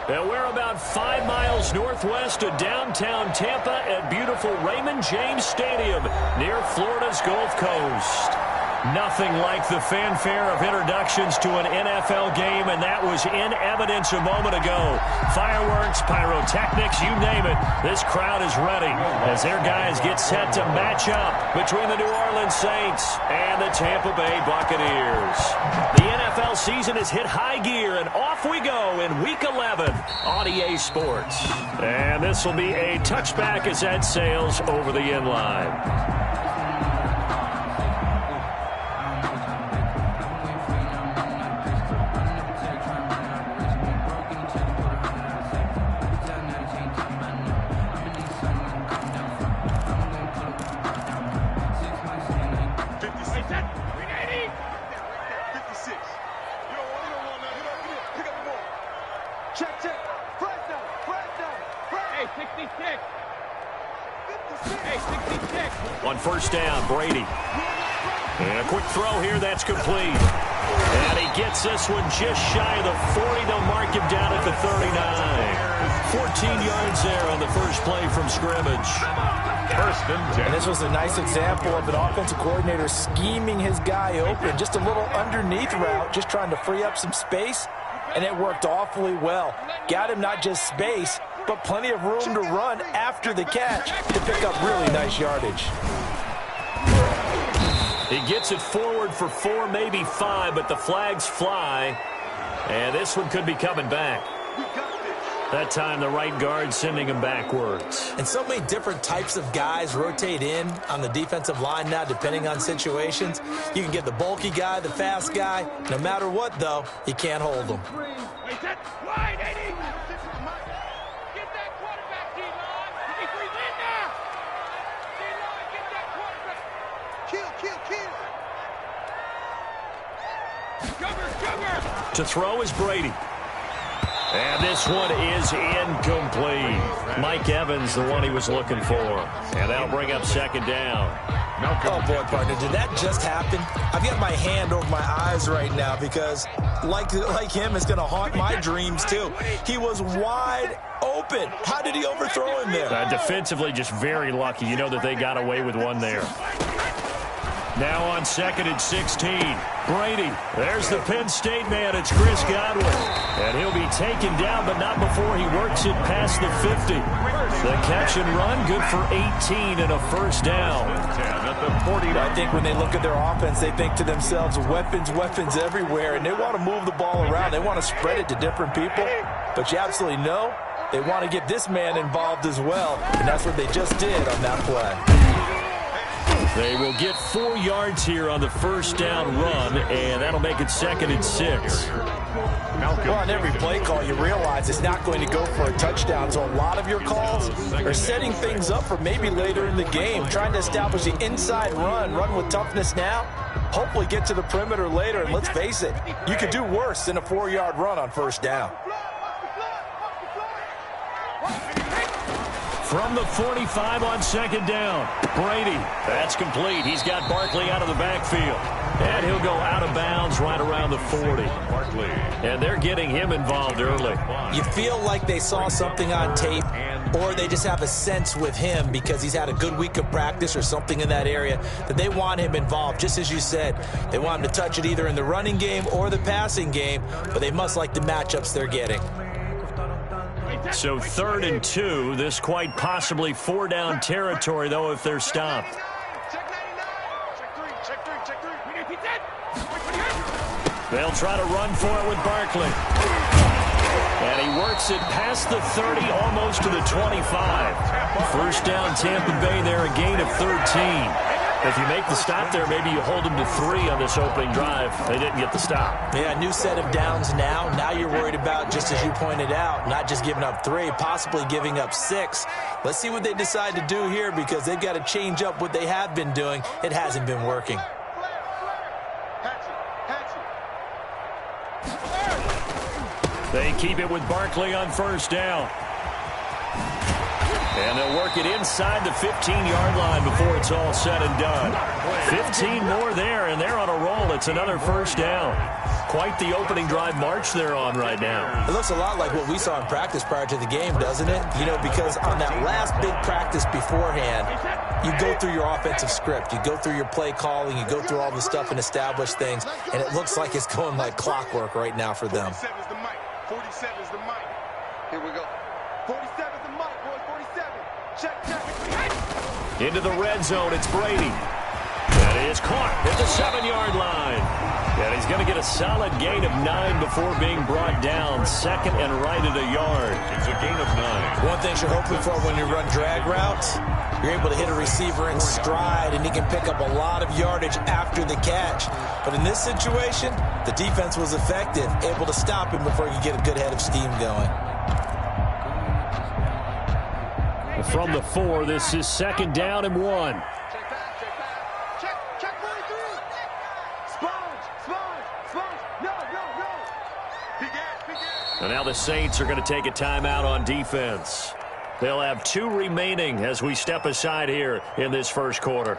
And we're about 5 miles northwest of downtown Tampa at beautiful Raymond James Stadium near Florida's Gulf Coast. Nothing like the fanfare of introductions to an NFL game, and that was in evidence a moment ago. Fireworks, pyrotechnics, you name it. This crowd is ready as their guys get set to match up between the New Orleans Saints and the Tampa Bay Buccaneers. The NFL season has hit high gear, and off we go in Week 11 on EA Sports. And this will be a touchback as that sails over the end line. On first down, Brady. And a quick throw here, that's complete. And he gets this one just shy of the 40. They'll mark him down at the 39. 14 yards there on the first play from scrimmage. First and 10. And this was a nice example of an offensive coordinator scheming his guy open. Just a little underneath route, just trying to free up some space. And it worked awfully well. Got him not just space, but plenty of room to run after the catch to pick up really nice yardage. He gets it forward for 4, maybe 5, but the flags fly. And this one could be coming back. That time the right guard sending him backwards. And so many different types of guys rotate in on the defensive line now depending on situations. You can get the bulky guy, the fast guy. No matter what, though, you can't hold them. To throw is Brady. And this one is incomplete. Mike Evans, the one he was looking for. And that'll bring up second down. Oh, boy, partner, did that just happen? I've got my hand over my eyes right now because, like him, it's going to haunt my dreams, too. He was wide open. How did he overthrow him there? Defensively, just very lucky. You know that they got away with one there. Now on 2nd and 16. Brady. There's the Penn State man. It's Chris Godwin. And he'll be taken down, but not before he works it past the 50. The catch and run, good for 18 and a first down. I think when they look at their offense, they think to themselves, weapons, weapons everywhere, and they want to move the ball around. They want to spread it to different people. But you absolutely know they want to get this man involved as well, and that's what they just did on that play. They will get 4 yards here on the first down run, and that'll make it 2nd and 6. Well, on every play call, you realize it's not going to go for a touchdown, so a lot of your calls are setting things up for maybe later in the game, trying to establish the inside run with toughness now, hopefully get to the perimeter later, and let's face it, you could do worse than a 4-yard run on first down. From the 45 on second down, Brady. That's complete. He's got Barkley out of the backfield. And he'll go out of bounds right around the 40. And they're getting him involved early. You feel like they saw something on tape, or they just have a sense with him because he's had a good week of practice or something in that area that they want him involved. Just as you said, they want him to touch it either in the running game or the passing game, but they must like the matchups they're getting. So 3rd and 2, this quite possibly 4-down territory, though, if they're stopped. They'll try to run for it with Barkley. And he works it past the 30, almost to the 25. First down, Tampa Bay there, a gain of 13. If you make the stop there, maybe you hold them to 3 on this opening drive. They didn't get the stop. Yeah, new set of downs now. Now you're worried about, just as you pointed out, not just giving up 3, possibly giving up 6. Let's see what they decide to do here because they've got to change up what they have been doing. It hasn't been working. They keep it with Barkley on first down. And they'll work it inside the 15-yard line before it's all said and done. 15 more there, and they're on a roll. It's another first down. Quite the opening drive march they're on right now. It looks a lot like what we saw in practice prior to the game, doesn't it? You know, because on that last big practice beforehand, you go through your offensive script. You go through your play calling. You go through all the stuff and establish things. And it looks like it's going like clockwork right now for them. 47 is the mic. 47 is the mic. Here we go. 47 is the mic, boys. 47. Check, check. Into the red zone, it's Brady. That is caught at the 7-yard line. And he's going to get a solid gain of 9 before being brought down. Second and right at a yard. It's a gain of 9. One thing you're hoping for when you run drag routes, you're able to hit a receiver in stride, and he can pick up a lot of yardage after the catch. But in this situation, the defense was effective, able to stop him before he could get a good head of steam going. From the 4, this is 2nd down and 1. And now the Saints are going to take a timeout on defense. They'll have 2 remaining as we step aside here in this first quarter.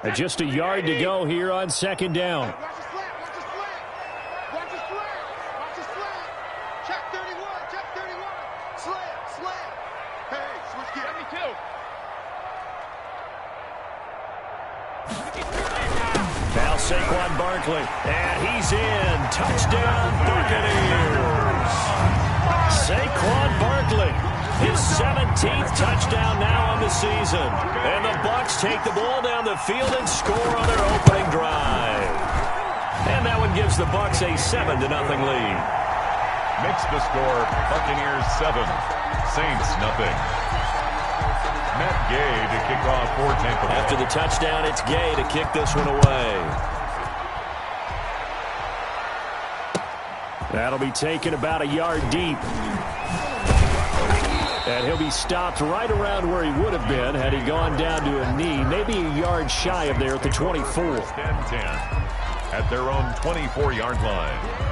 And just a yard to go here on 2nd down. Watch the slant. Watch the slant. Watch the slant. Watch the slant. Check 31. Check 31. Slant. Slant. Hey, switch gear. Let me too. Now Saquon Barkley, and he's in. Touchdown, Buccaneers. Saquon Barkley, his 17th touchdown now on the season. And the Bucs take the ball down the field and score on their opening drive. And that one gives the Bucs a 7-0 lead. Makes the score Buccaneers 7, Saints nothing. Matt Gay to kick off for Tampa Bay. After the touchdown, it's Gay to kick this one away. That'll be taken about a yard deep. And he'll be stopped right around where he would have been had he gone down to a knee, maybe a yard shy of there at the 24. 10-10 at their own 24-yard line.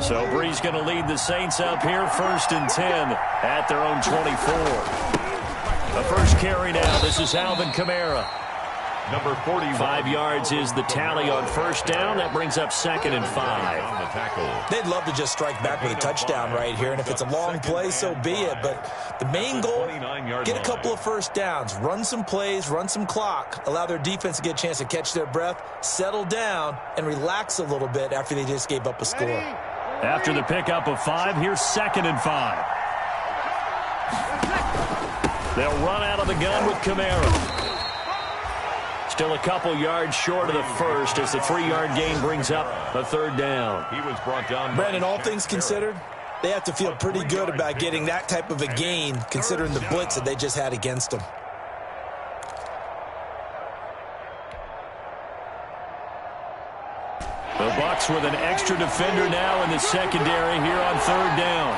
So Bree's going to lead the Saints up here, 1st and 10 at their own 24. The first carry now. This is Alvin Kamara. Number 41. 5 yards is the tally on 1st down. That brings up 2nd and 5. They'd love to just strike back with a touchdown right here, and if it's a long play, so be it. But the main goal, get a couple of first downs, run some plays, run some clock, allow their defense to get a chance to catch their breath, settle down, and relax a little bit after they just gave up a score. After the pickup of 5, here's 2nd and 5. They'll run out of the gun with Kamara. Still a couple yards short of the first as the 3-yard gain brings up a 3rd down. He was brought down. Brandon, all things considered, they have to feel pretty good about getting that type of a gain considering the blitz that they just had against them. The Bucs with an extra defender now in the secondary here on 3rd down.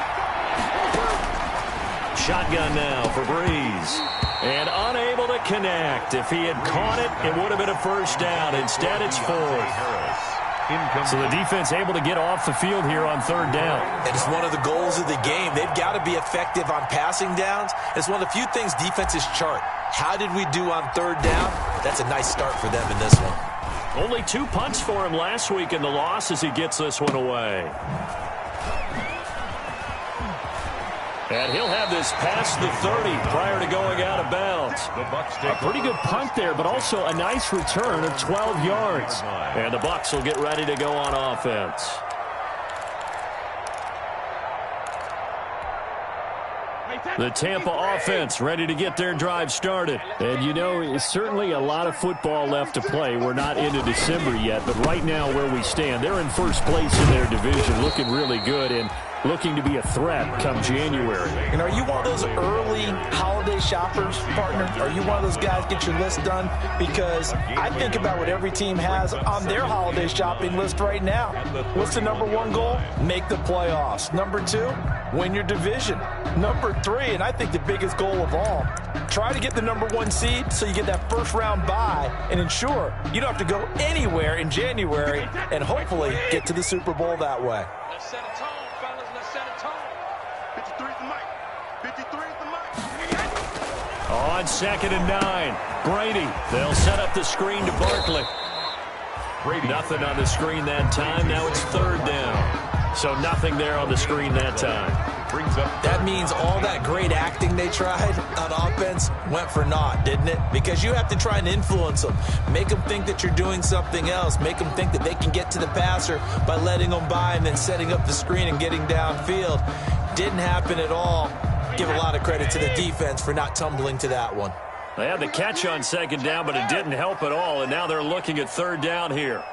Shotgun now for Breeze. And unable to connect. If he had caught it, it would have been a first down. Instead, it's 4th. So the defense able to get off the field here on 3rd down. And it's one of the goals of the game. They've got to be effective on passing downs. It's one of the few things defenses chart. How did we do on 3rd down? That's a nice start for them in this one. Only 2 punts for him last week in the loss as he gets this one away. And he'll have this past the 30 prior to going out of bounds. A pretty good punt there, but also a nice return of 12 yards. And the Bucs will get ready to go on offense. The Tampa offense ready to get their drive started. And, you know, it's certainly a lot of football left to play. We're not into December yet, but right now where we stand, they're in first place in their division, looking really good. And looking to be a threat come January. And are you one of those early holiday shoppers, partner? Are you one of those guys get your list done? Because I think about what every team has on their holiday shopping list right now. What's the number one goal? Make the playoffs. Number two, win your division. Number three, and I think the biggest goal of all, try to get the number one seed so you get that first round bye and ensure you don't have to go anywhere in January and hopefully get to the Super Bowl that way. Let's set a tone, fellas. Let's set a tone. 53 is the mic. 53 is the mic. On 2nd and 9, Brady. They'll set up the screen to Barkley. Brady. Nothing on the screen that time. Now it's 3rd down. So nothing there on the screen that time. Brings up. That means all that great acting they tried on offense went for naught, didn't it? Because you have to try and influence them. Make them think that you're doing something else. Make them think that they can get to the passer by letting them by and then setting up the screen and getting downfield. Didn't happen at all. Give a lot of credit to the defense for not tumbling to that one. They had the catch on 2nd down, but it didn't help at all, and now they're looking at 3rd down here.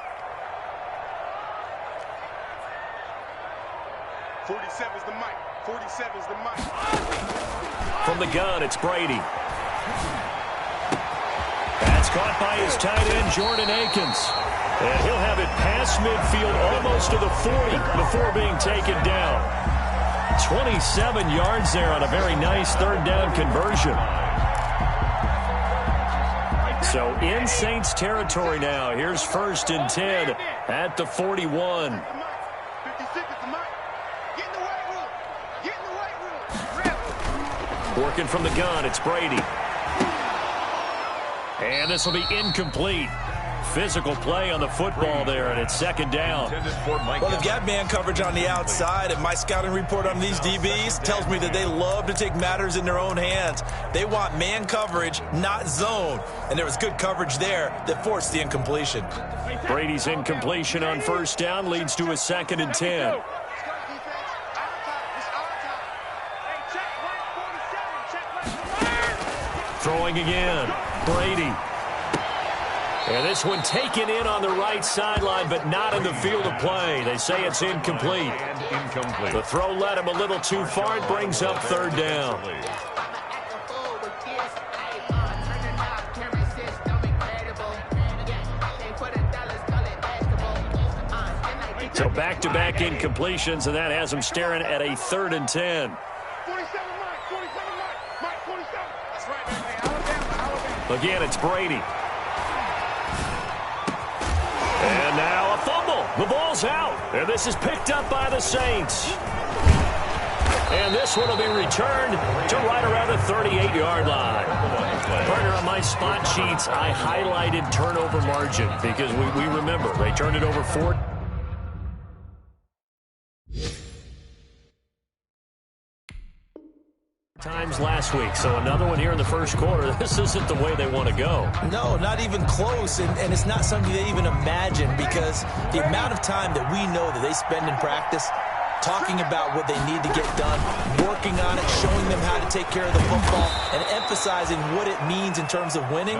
47 is the mic. 47 is the mic. From the gun, it's Brady. That's caught by his tight end, Jordan Akins. And he'll have it past midfield almost to the 40 before being taken down. 27 yards there on a very nice 3rd down conversion. So in Saints territory now. Here's 1st and 10 at the 41. 56 is the mic. Get in the weight room. Get in the weight room. Working from the gun, it's Brady. And this will be incomplete. Physical play on the football there, and it's 2nd down. Well, they've got man coverage on the outside, and my scouting report on these DBs tells me that they love to take matters in their own hands. They want man coverage, not zone. And there was good coverage there that forced the incompletion. Brady's incompletion on 1st down leads to a 2nd and 10. Throwing again, Brady. And this one taken in on the right sideline, but not in the field of play. They say it's incomplete. The throw led him a little too far. It brings up 3rd down. So back-to-back incompletions, and that has him staring at a 3rd and 10. 47 mic. 47 mic. Mic 47. That's right, man. Again, it's Brady. And now a fumble. The ball's out. And this is picked up by the Saints. And this one will be returned to right around the 38-yard line. Partner, on my spot sheets, I highlighted turnover margin because we remember they turned it over 4 times last week. So another one here in the 1st quarter. This isn't the way they want to go. No, not even close, and it's not something they even imagine because the amount of time that we know that they spend in practice talking about what they need to get done, working on it, showing them how to take care of the football, and emphasizing what it means in terms of winning.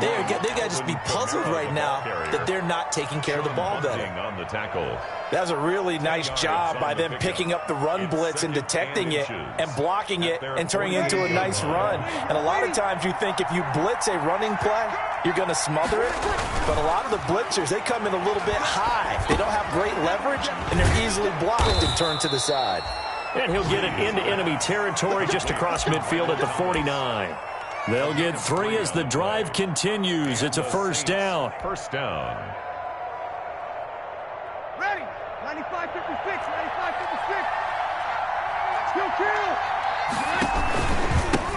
They got to just be puzzled right now that they're not taking care of the ball better. That was a really nice job by them picking up the run blitz and detecting it and blocking it and turning it into a nice run. And a lot of times you think if you blitz a running play, you're going to smother it. But a lot of the blitzers, they come in a little bit high. They don't have great leverage, and they're easily blocked and turned to the side. And he'll get it into enemy territory just across midfield at the 49. They'll get 3 as the drive continues. It's a 1st down. 1st down. Ready. 95-56. 95-56. Kill.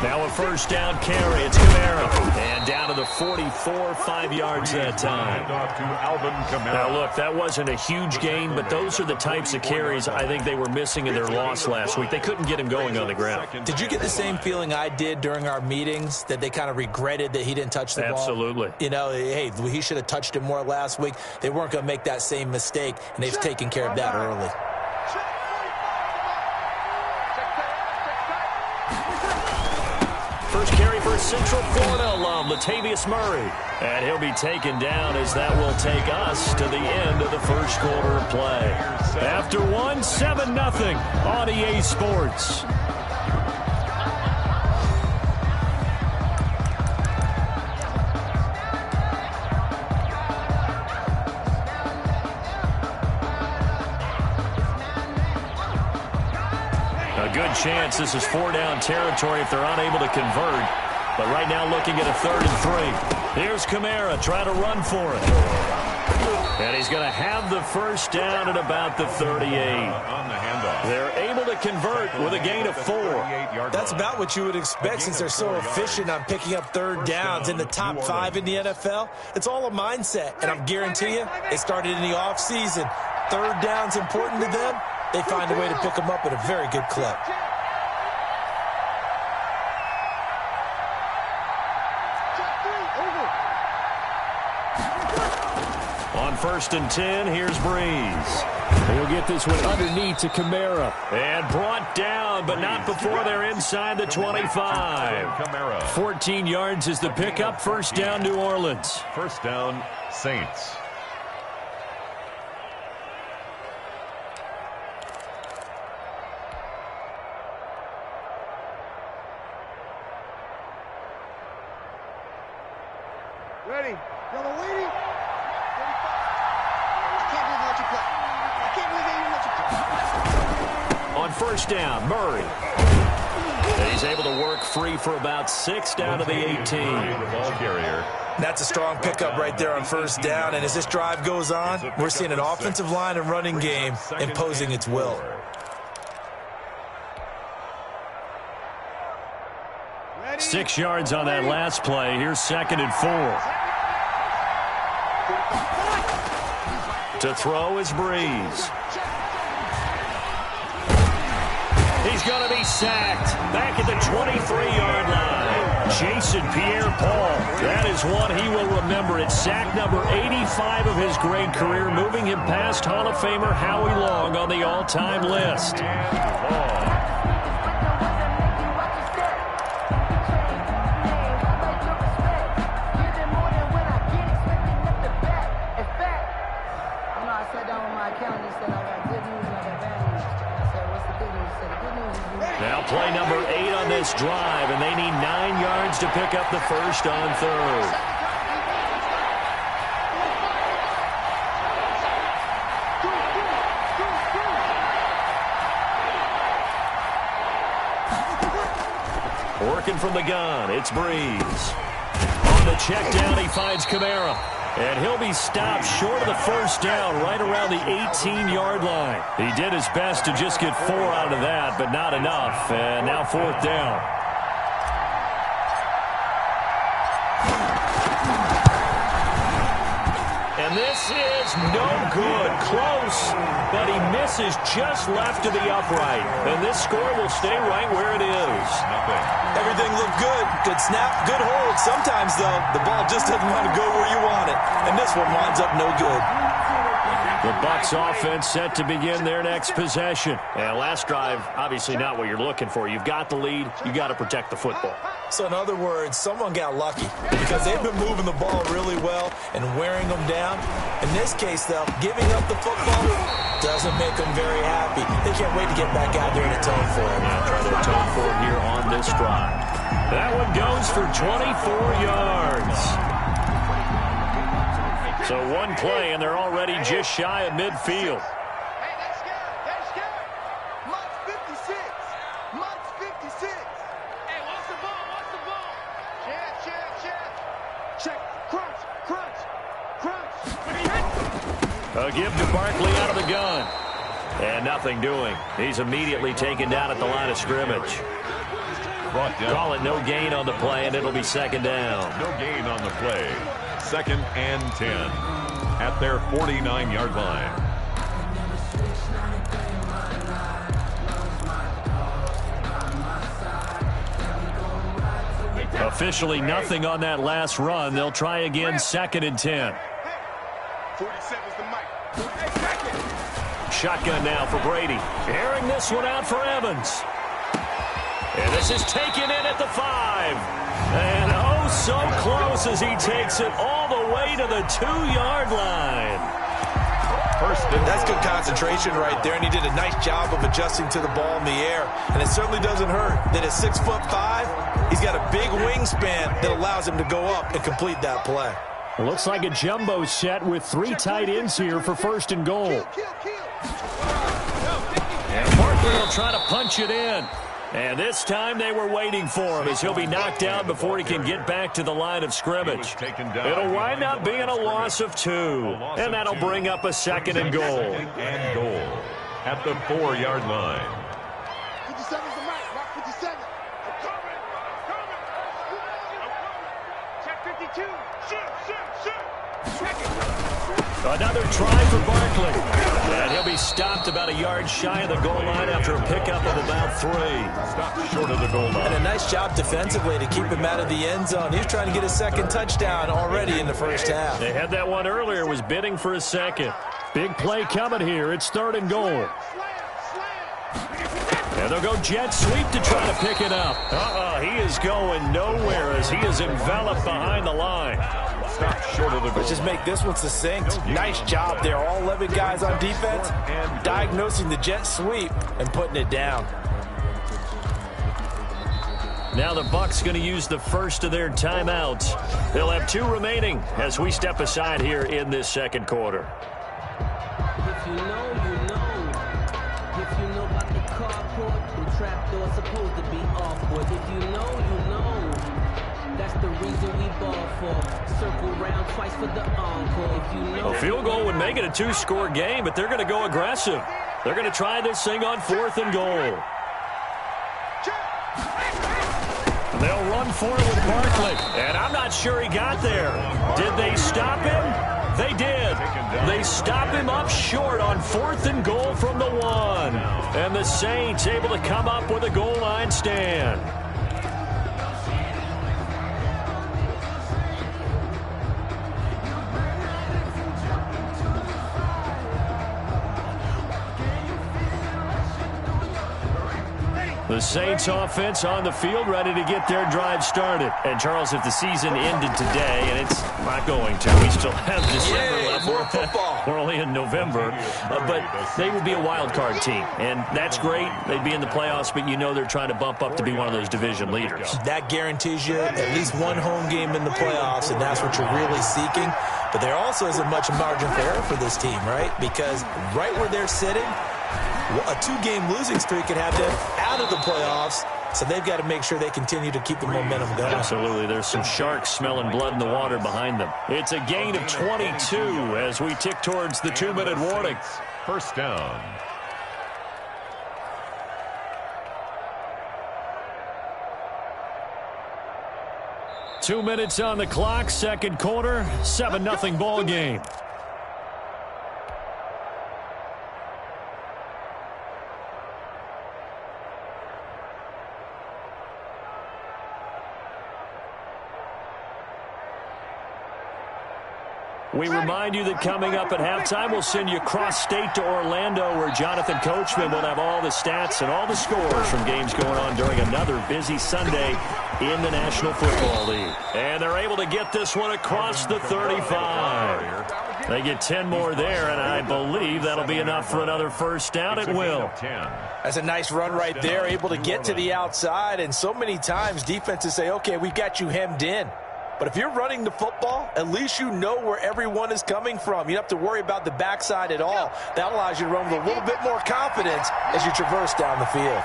Now a 1st down carry. It's Kamara. And down to the 44, 5 yards that time. Now, look, that wasn't a huge gain, but those are the types of carries I think they were missing in their loss last week. They couldn't get him going on the ground. Did you get the same feeling I did during our meetings, that they kind of regretted that he didn't touch the ball? Absolutely. You know, hey, he should have touched it more last week. They weren't going to make that same mistake, and they've taken care of that early. First carry for Central Florida alum, Latavius Murray. And he'll be taken down as that will take us to the end of the 1st quarter of play. After 1, win 7-0 on EA Sports. A good chance this is 4-down territory if they're unable to convert. But right now looking at a 3rd and 3. Here's Kamara trying to run for it. And he's going to have the first down at about the 38. On the handoff. They're able to convert with a gain of 4. That's about what you would expect since they're so efficient on picking up 3rd downs in the top 5 in the NFL. It's all a mindset, and I guarantee you, it started in the offseason. 3rd down's important to them. They find a way to pick them up at a very good clip. On 1st and 10, here's Breeze. He'll get this one underneath to Kamara. And brought down, but not before they're inside the 25. 14 yards is the pickup. First down, New Orleans. First down, Saints. Ready. Y'all are waiting. I can't believe they let you play. I can't believe they even let you play. On first down, Murray. And he's able to work free for about 6 down to the 18. The ball carrier. That's a strong pickup right there on first down. And as this drive goes on, we're seeing an offensive line and running game imposing its will. Ready. 6 yards on that last play. Here's 2nd and 4. To throw is Breeze. He's going to be sacked back at the 23-yard line. Jason Pierre-Paul. That is one he will remember. It's sack number 85 of his great career, moving him past Hall of Famer Howie Long on the all-time list. Now play number 8 on this drive, and they need 9 yards to pick up the first on 3rd. Working from the gun, it's Breeze. On the check down, he finds Kamara. And he'll be stopped short of the first down right around the 18-yard line. He did his best to just get 4 out of that, but not enough. And now 4th down. And this is no good. Close, but he misses just left of the upright. And this score will stay right where it is. Everything looked good. Good snap, good hold. Sometimes, though, the ball just doesn't want to go where you want it. And this one winds up no good. The Bucs offense set to begin their next possession. And last drive, obviously not what you're looking for. You've got the lead. You got to protect the football. So in other words, someone got lucky because they've been moving the ball really well and wearing them down. In this case, though, giving up the football doesn't make them very happy. They can't wait to get back out there and atone for it. Yeah, try to atone for it here on this drive. That one goes for 24 yards. So one play, and they're already just shy of midfield. Hey, they're scared. They're scared. Mott's 56. Mott's 56. Hey, what's the ball? What's the ball? Check. Check. Crunch. Crunch. Crunch. A give to Barkley out of the gun. And nothing doing. He's immediately taken down at the line of scrimmage. Call it no gain on the play, and it'll be 2nd down. No gain on the play. 2nd and 10 at their 49-yard line. Officially nothing on that last run. They'll try again 2nd and 10. 47's the mic. Shotgun now for Brady. Airing this one out for Evans. And this is taken in at the 5. And oh, so close as he takes it all the way to the 2-yard line. First and That's good concentration right there, and he did a nice job of adjusting to the ball in the air. And it certainly doesn't hurt that at 6'5", he's got a big wingspan that allows him to go up and complete that play. It looks like a jumbo set with 3 tight ends here for first and goal. And Barkley will try to punch it in. And this time they were waiting for him as he'll be knocked down before he can get back to the line of scrimmage. It'll wind up being a loss of 2. And that'll bring up a second and goal. And goal at the 4-yard line. 57's the mark. Mark 57. Check 52. Shoot. Check it. Another try for Barkley. And he'll be stopped about a yard shy of the goal line after a pickup of about 3. Stopped short of the goal line. And a nice job defensively to keep him out of the end zone. He's trying to get his second touchdown already in the first half. They had that one earlier, was bidding for a second. Big play coming here. It's 3rd and goal. And they'll go jet sweep to try to pick it up. He is going nowhere as he is enveloped behind the line. Stopped short of the goal. Let's just make this one succinct. Nice job there. All 11 guys on defense diagnosing the jet sweep and putting it down. Now the Bucs going to use the first of their timeouts. They'll have 2 remaining as we step aside here in this second quarter. If you know, you know. If you know about the carport, the trapdoor supposed to be off. But if you know, you know. That's the reason we ball for. Circle round twice for the encore. If you know. A field goal would make it a 2-score game, but they're going to go aggressive. They're going to try this thing on 4th and goal. They'll run for it with Barkley. And I'm not sure he got there. Did they stop him? They did. They stop him up short on 4th and goal from the 1. And the Saints able to come up with a goal line stand. The Saints offense on the field, ready to get their drive started. And, Charles, if the season ended today, and it's not going to, we still have December left. More football. We're only in November. But they would be a wild card team. And that's great. They'd be in the playoffs, but you know they're trying to bump up to be one of those division leaders. That guarantees you at least one home game in the playoffs, and that's what you're really seeking. But there also isn't much margin for error for this team, right? Because right where they're sitting, a 2-game losing streak could have them out of the playoffs, so they've got to make sure they continue to keep the momentum going. Absolutely. There's some sharks smelling blood in the water behind them. It's a gain of 22 as we tick towards the 2-minute warning. First down. Two minutes on the clock, second quarter, 7-0 ball game. We remind you that coming up at halftime, we'll send you cross-state to Orlando, where Jonathan Coachman will have all the stats and all the scores from games going on during another busy Sunday in the National Football League. And they're able to get this one across the 35. They get 10 more there, and I believe that'll be enough for another first down. It will. That's a nice run right there, able to get to the outside. And so many times defenses say, okay, we've got you hemmed in. But if you're running the football, at least you know where everyone is coming from. You don't have to worry about the backside at all. That allows you to run with a little bit more confidence as you traverse down the field.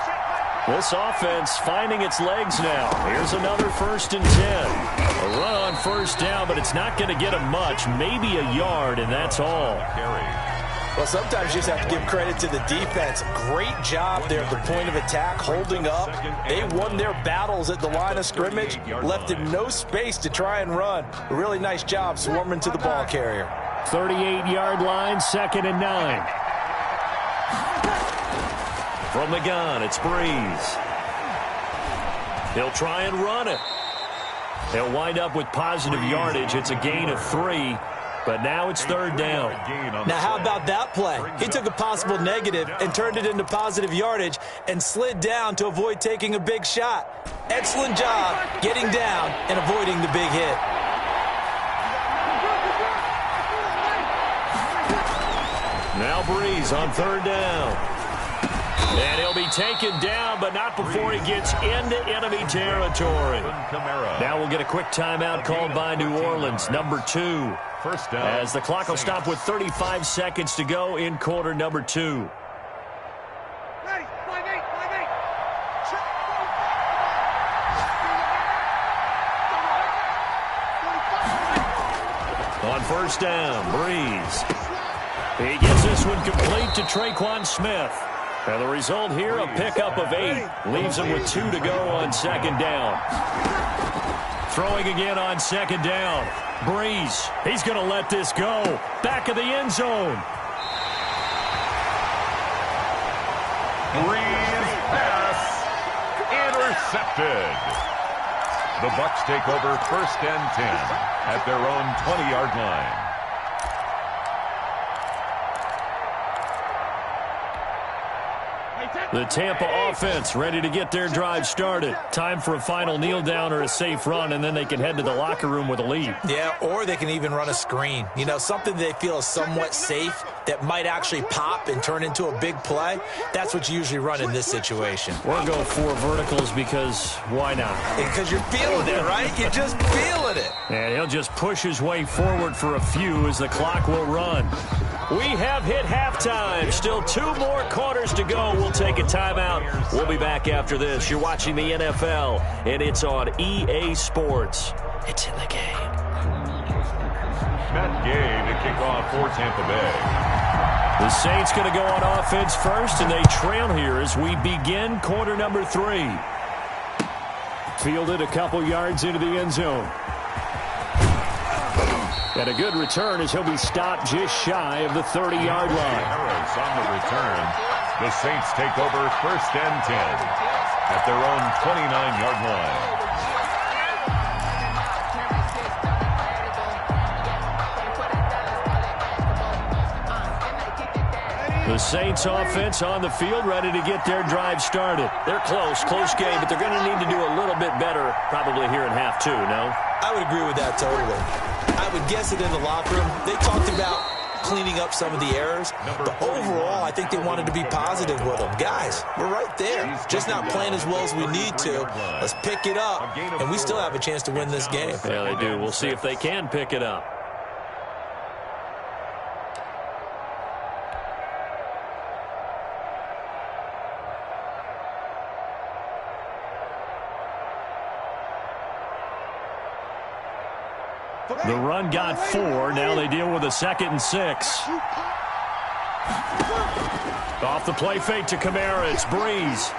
This offense finding its legs now. Here's another 1st and 10. A run on first down, but it's not going to get them much. Maybe a yard, and that's all. Well, sometimes you just have to give credit to the defense. Great job there at the point of attack, holding up. They won their battles at the line of scrimmage, left him no space to try and run. A really nice job swarming to the ball carrier. 38-yard line, 2nd and 9. From the gun, it's Breeze. He'll try and run it. He'll wind up with positive yardage. It's a gain of 3. But now it's 3rd down. Now, how about that play? He took a possible negative and turned it into positive yardage and slid down to avoid taking a big shot. Excellent job getting down and avoiding the big hit. Breeze on 3rd down. And he'll be taken down, but not before he gets into enemy territory. Now we'll get a quick timeout called by New Orleans, number 2. First down. As the clock will stop with 35 seconds to go in quarter number 2. On 1st down, Breeze. He gets this one complete to Traquan Smith. And the result here, a pickup of 8. Leaves him with 2 to go on 2nd down. Throwing again on 2nd down. Breeze, he's going to let this go. Back of the end zone. Breeze pass intercepted. The Bucs take over 1st and 10 at their own 20-yard line. The Tampa offense ready to get their drive started. Time for a final kneel down or a safe run, and then they can head to the locker room with a lead. Yeah, or they can even run a screen. You know, something they feel is somewhat safe that might actually pop and turn into a big play. That's what you usually run in this situation. We'll go 4 verticals because why not? Because you're feeling it, right? You're just feeling it. And he'll just push his way forward for a few as the clock will run. We have hit halftime. Still 2 more quarters to go. We'll take a timeout. We'll be back after this. You're watching the NFL, and it's on EA Sports. It's in the game. Matt Gay to kick off for Tampa Bay. The Saints going to go on offense first, and they trail here as we begin quarter number 3. Fielded a couple yards into the end zone. And a good return as he'll be stopped just shy of the 30-yard line. Harris on the return. The Saints take over 1st and 10 at their own 29-yard line. The Saints offense on the field ready to get their drive started. They're close game, but they're going to need to do a little bit better probably here in half 2, no? I would agree with that totally. I would guess it in the locker room. They talked about cleaning up some of the errors, but overall, I think they wanted to be positive with them. Guys, we're right there. Just not playing as well as we need to. Let's pick it up, and we still have a chance to win this game. Yeah, they do. We'll see if they can pick it up. The run got 4. Now they deal with a 2nd and 6. Off the play fake to Kamara. It's Breeze.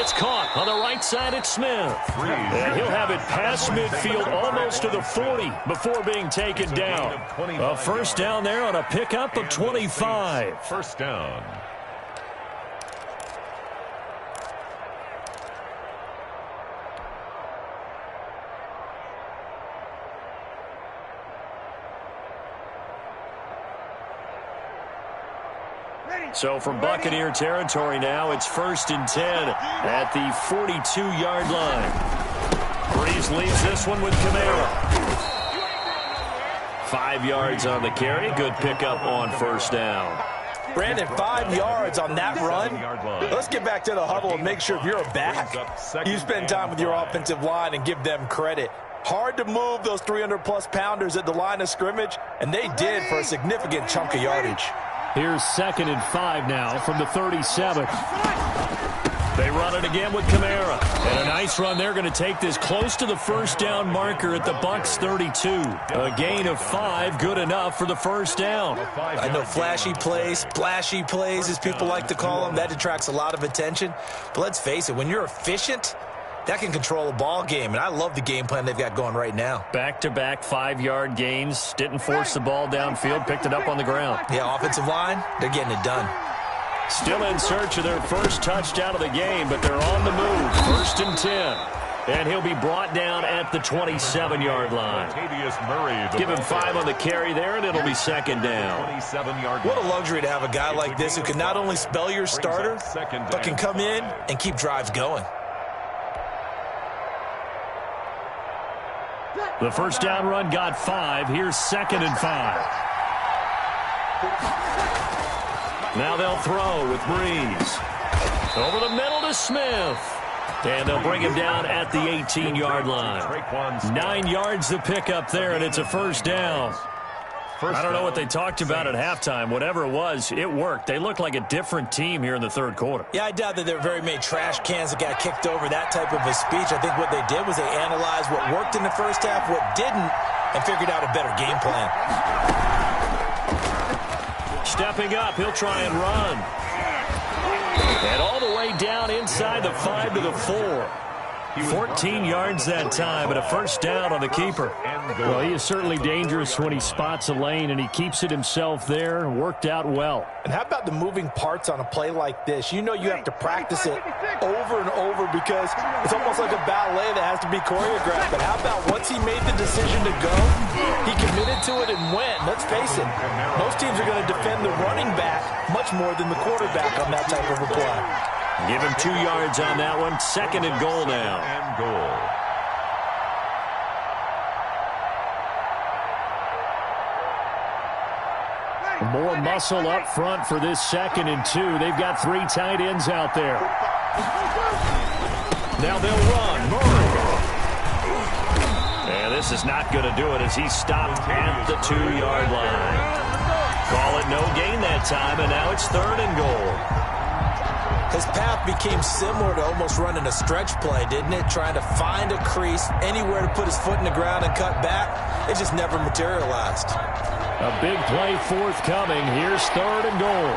It's caught on the right side. It's Smith. And he'll have it past midfield almost to the 40 before being taken down. A 1st down there on a pickup of 25. 1st down. So from Buccaneer territory now, it's 1st and 10 at the 42-yard line. Breeze leaves this one with Kamara. 5 yards on the carry. Good pickup on 1st down. Brandon, 5 yards on that run. Let's get back to the huddle and make sure if you're a back, you spend time with your offensive line and give them credit. Hard to move those 300-plus pounders at the line of scrimmage, and they did for a significant chunk of yardage. Here's 2nd and 5 now from the 37. They run it again with Kamara. And a nice run. They're going to take this close to the 1st down marker at the Bucs 32. A gain of 5, good enough for the 1st down. I know flashy plays, splashy plays, as people like to call them, that attracts a lot of attention. But let's face it, when you're efficient, that can control a ball game, and I love the game plan they've got going right now. Back-to-back 5-yard gains. Didn't force the ball downfield. Picked it up on the ground. Yeah, offensive line, they're getting it done. Still in search of their first touchdown of the game, but they're on the move. 1st and 10. And he'll be brought down at the 27-yard line. Give him 5 on the carry there, and it'll be 2nd down. What a luxury to have a guy like this who can not only spell your starter, but can come in and keep drives going. The 1st down run got 5. Here's 2nd and 5. Now they'll throw with Breeze. Over the middle to Smith. And they'll bring him down at the 18-yard line. 9 yards to pick up there, and it's a first down. I don't know what they talked about at halftime. Whatever it was, it worked. They look like a different team here in the third quarter. Yeah, I doubt that there were very many trash cans that got kicked over, that type of a speech. I think what they did was they analyzed what worked in the first half, what didn't, and figured out a better game plan. Stepping up, he'll try and run. And all the way down inside the 5 to the 4. 14 yards that time, and a first down on the keeper. Well, he is certainly dangerous when he spots a lane, and he keeps it himself there. Worked out well. And how about the moving parts on a play like this? You know you have to practice it over and over because it's almost like a ballet that has to be choreographed. But how about once he made the decision to go, he committed to it and went. Let's face it, most teams are going to defend the running back much more than the quarterback on that type of a play. Give him 2 yards on that one. Second and goal now. And goal. More muscle up front for this 2nd and 2. They've got 3 tight ends out there. Now they'll run. Murray. And this is not going to do it as he's stopped at the 2-yard line. Call it no gain that time, and now it's 3rd and goal. His path became similar to almost running a stretch play, didn't it? Trying to find a crease, anywhere to put his foot in the ground and cut back. It just never materialized. A big play forthcoming. Here's 3rd and goal.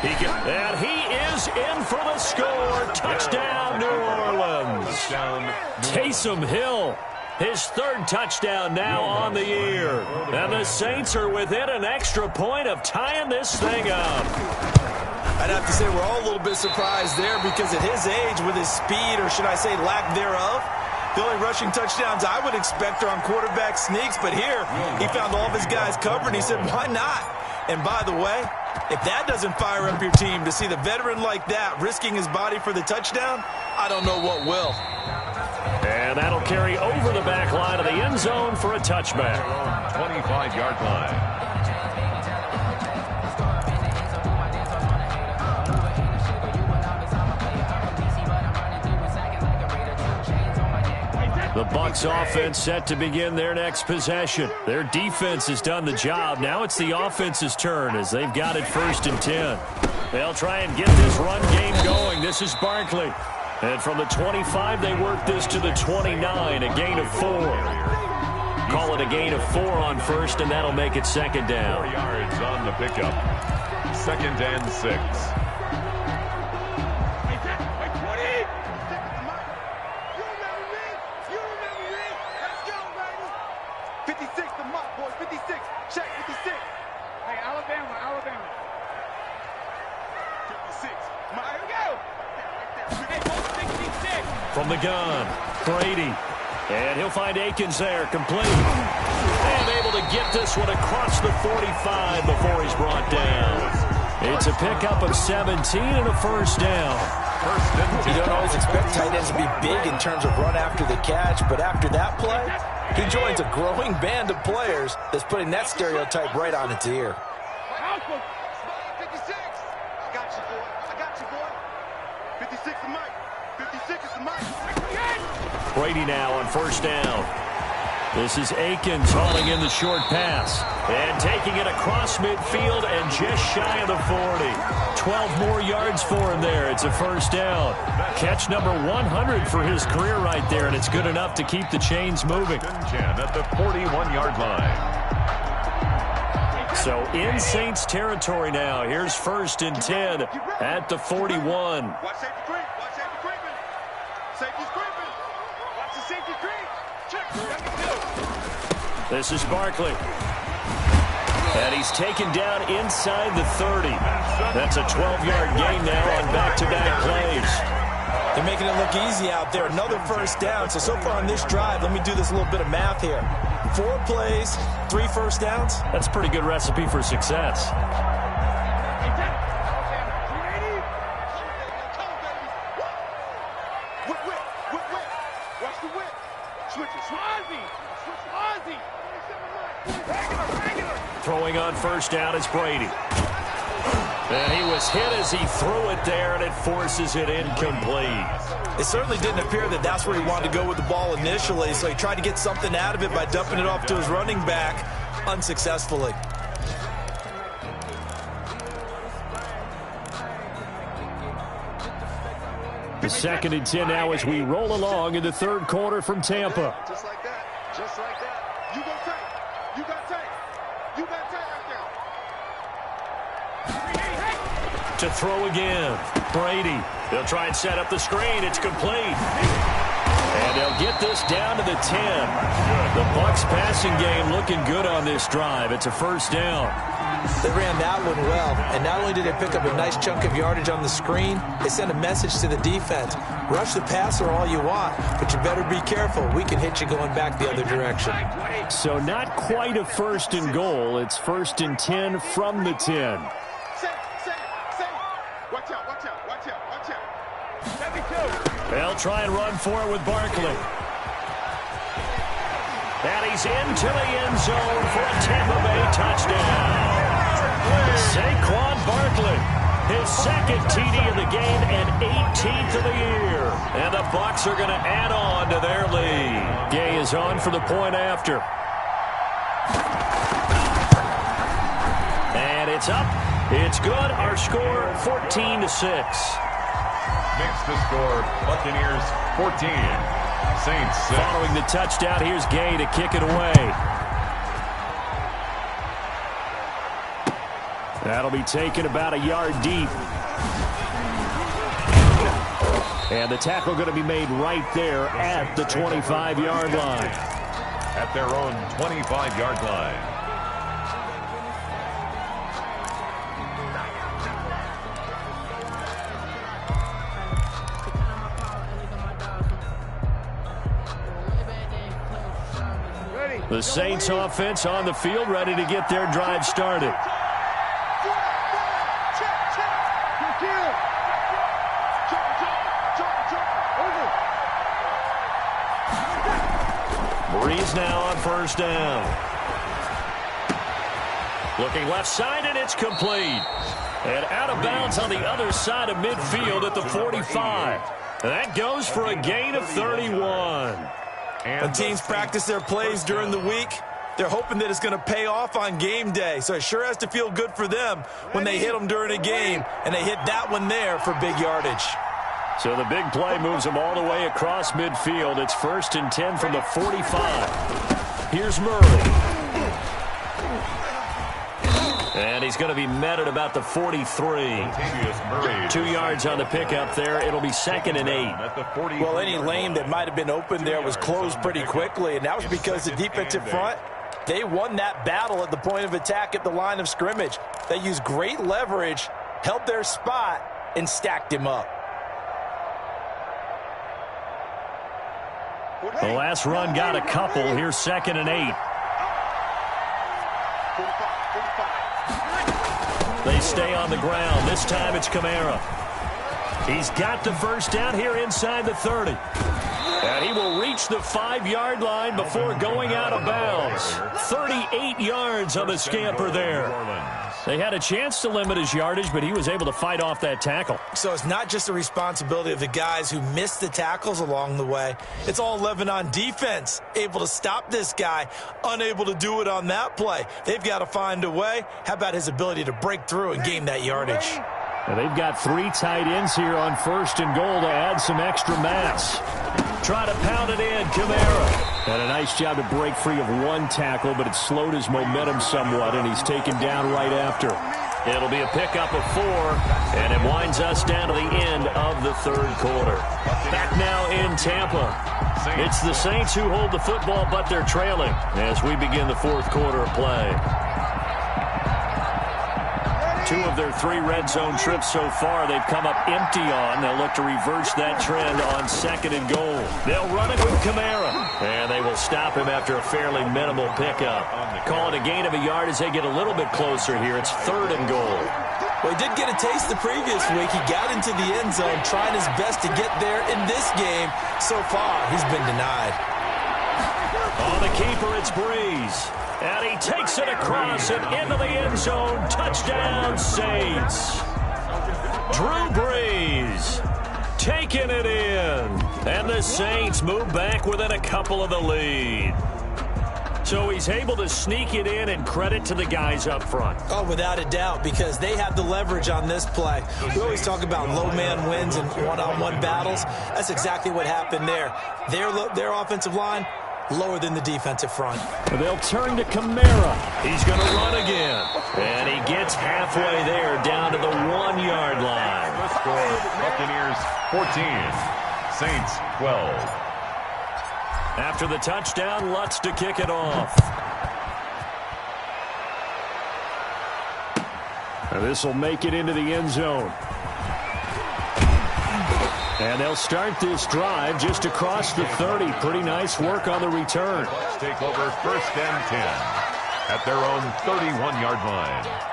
And he is in for the score. Touchdown, New Orleans. Taysom Hill. His 3rd touchdown now on the year. And the Saints are within an extra point of tying this thing up. I'd have to say we're all a little bit surprised there because at his age, with his speed, or should I say lack thereof, the only rushing touchdowns I would expect are on quarterback sneaks. But here, he found all of his guys covered, and he said, why not? And by the way, if that doesn't fire up your team to see the veteran like that risking his body for the touchdown, I don't know what will. And that'll carry over the back line of the end zone for a touchback. 25-yard line. The Bucs offense set to begin their next possession. Their defense has done the job. Now it's the offense's turn as they've got it 1st and 10. They'll try and get this run game going. This is Barkley. And from the 25, they work this to the 29, a gain of 4. Call it a gain of 4 on 1st, and that'll make it 2nd down. 4 yards on the pickup. 2nd and 6. From the gun, Brady. And he'll find Akins there, complete. And able to get this one across the 45 before he's brought down. It's a pickup of 17 and a first down. You don't always expect tight ends to be big in terms of run after the catch, but after that play, he joins a growing band of players that's putting that stereotype right on its ear. 56. I got you, boy. I got you, boy. 56 is Mike. 56 is Mike. Brady now on 1st down. This is Akins hauling in the short pass. And taking it across midfield and just shy of the 40. 12 more yards for him there. It's a 1st down. Catch number 100 for his career right there, and it's good enough to keep the chains moving. At the 41-yard line. So in Saints territory now. Here's 1st and 10 at the 41. Watch safety creep. Watch safety creeping. Safety's creeping. Watch the safety creep. Check. This is Barkley. And he's taken down inside the 30. That's a 12-yard gain now on back-to-back plays. They're making it look easy out there. Another 1st down. So far on this drive, let me do this little bit of math here. 4 plays, 3 1st downs. That's a pretty good recipe for success. Whip. Watch the whip. Switch it. Throwing on first down is Brady. And he was hit as he threw it there, and it forces it incomplete. It certainly didn't appear that that's where he wanted to go with the ball initially, so he tried to get something out of it by dumping it off to his running back unsuccessfully. The 2nd and 10 now as we roll along in the third quarter from Tampa. Just like that. Just like that. You go tight. You got tight. You got tight right there. To throw again. Brady. They'll try and set up the screen. It's complete. And they'll get this down to the 10. The Bucs passing game looking good on this drive. It's a first down. They ran that one well, and not only did they pick up a nice chunk of yardage on the screen, they sent a message to the defense. Rush the passer all you want, but you better be careful. We can hit you going back the other direction. So not quite a 1st and goal. It's 1st and 10 from the 10. Say. Watch out, watch out, watch out, watch out. They'll try and run for it with Barkley. And he's into the end zone for a Tampa Bay touchdown. Saquon Barkley, his 2nd TD of the game and 18th of the year. And the Bucs are going to add on to their lead. Gay is on for the point after. And it's up. It's good. Our score 14-6. Makes the score Buccaneers 14, Saints 6. Following the touchdown, here's Gay to kick it away. That'll be taken about a yard deep. And the tackle going to be made right there at the 25-yard line. At their own 25-yard line. The Saints offense on the field, ready to get their drive started. Breeze now on first down. Looking left side, and it's complete. And out of bounds on the other side of midfield at the 45. That goes for a gain of 31. When teams practice their plays during the week, they're hoping that it's going to pay off on game day. So it sure has to feel good for them when they hit them during a game, and they hit that one there for big yardage. So the big play moves them all the way across midfield. It's 1st and 10 from the 45. Here's Murray. And he's going to be met at about the 43. 2 yards on the pickup there. It'll be 2nd and 8. Well, any lane that might have been open there was closed pretty quickly, and that was because the defensive front, they won that battle at the point of attack at the line of scrimmage. They used great leverage, held their spot, and stacked him up. The last run got a couple. Here's 2nd and 8. They stay on the ground. This time it's Kamara. He's got the first down here inside the 30. And he will reach the 5-yard line before going out of bounds. 38 yards on the scamper there. They had a chance to limit his yardage, but he was able to fight off that tackle. So it's not just the responsibility of the guys who missed the tackles along the way. It's all 11 on defense, able to stop this guy, unable to do it on that play. They've got to find a way. How about his ability to break through and gain that yardage? And they've got 3 tight ends here on 1st and goal to add some extra mass. Try to pound it in, Kamara. And a nice job to break free of one tackle, but it slowed his momentum somewhat, and he's taken down right after. It'll be a pickup of 4, and it winds us down to the end of the third quarter. Back now in Tampa. It's the Saints who hold the football, but they're trailing as we begin the fourth quarter of play. 2 of their 3 red zone trips so far they've come up empty on. They'll look to reverse that trend on 2nd and goal. They'll run it with Kamara, and they will stop him after a fairly minimal pickup. Calling a gain of a yard as they get a little bit closer here. It's 3rd and goal. Well, he did get a taste the previous week. He got into the end zone, trying his best to get there in this game. So far, he's been denied. On the keeper, it's Breeze. And he takes it across and into the end zone. Touchdown, Saints. Drew Brees taking it in. And the Saints move back within a couple of the lead. So he's able to sneak it in, and credit to the guys up front. Oh, without a doubt, because they have the leverage on this play. We always talk about low man wins and one-on-one battles. That's exactly what happened there. Their offensive line, lower than the defensive front. They'll turn to Kamara. He's going to run again. And he gets halfway there, down to the 1-yard line. The score, Buccaneers 14, Saints 12. After the touchdown, Lutz to kick it off. This will make it into the end zone. And they'll start this drive just across the 30. Pretty nice work on the return. Bucs take over 1st and 10 at their own 31-yard line.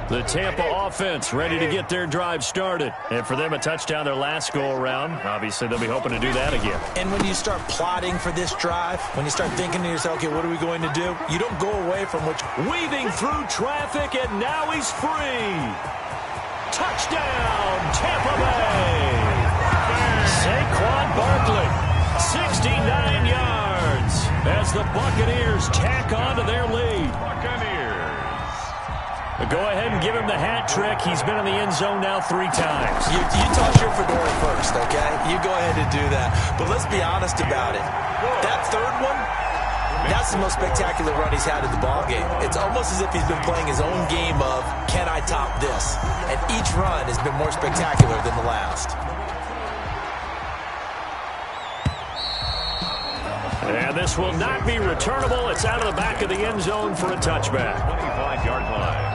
The Tampa offense ready to get their drive started. And for them, a touchdown their last go-around. Obviously, they'll be hoping to do that again. And when you start plotting for this drive, when you start thinking to yourself, okay, what are we going to do? You don't go away from which... Weaving through traffic, and now he's free. Touchdown, Tampa Bay. Saquon Barkley, 69 yards as the Buccaneers tack on to their lead. Go ahead and give him the hat trick. He's been in the end zone now 3 times. You toss your fedora first, okay? You go ahead and do that. But let's be honest about it. That third one, that's the most spectacular run he's had in the ballgame. It's almost as if he's been playing his own game of, can I top this? And each run has been more spectacular than the last. And this will not be returnable. It's out of the back of the end zone for a touchback. 25-yard line.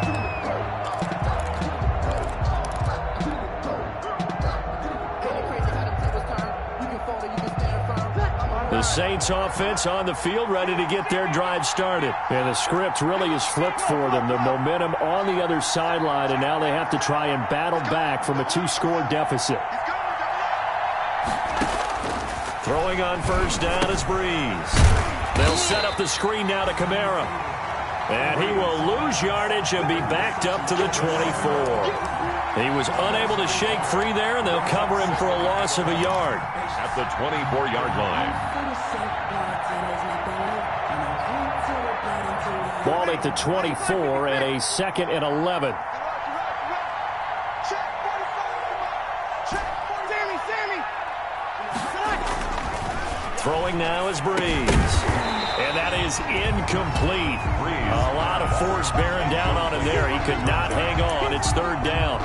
The Saints offense on the field, ready to get their drive started. And the script really is flipped for them. The momentum on the other sideline, and now they have to try and battle back from a 2-score deficit. Throwing on 1st down is Breeze. They'll set up the screen now to Kamara. And he will lose yardage and be backed up to the 24. He was unable to shake free there, and they'll cover him for a loss of a yard. At the 24-yard line. Ball at the 24 and a 2nd and 11. Throwing now is Breeze. And that is incomplete. A lot of force bearing down on him there. He could not hang on. It's 3rd down.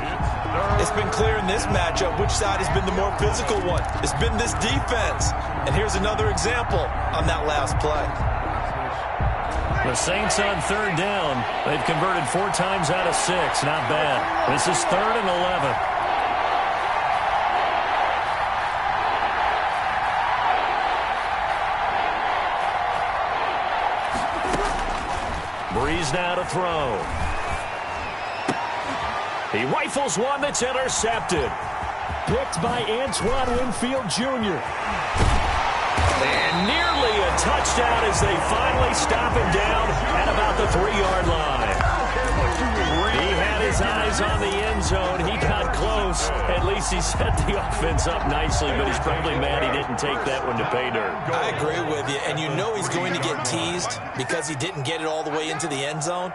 It's been clear in this matchup which side has been the more physical one. It's been this defense. And here's another example on that last play. The Saints on 3rd down. They've converted 4 times out of 6. Not bad. This is 3rd and 11. Breeze now to throw. He rifles one that's intercepted. Picked by Antoine Winfield Jr. And nearly a touchdown as they finally stop him down at about the 3-yard line. He had his eyes on the end zone. He got close. At least he set the offense up nicely, but he's probably mad he didn't take that one to pay dirt. I agree with you, and you know he's going to get teased because he didn't get it all the way into the end zone.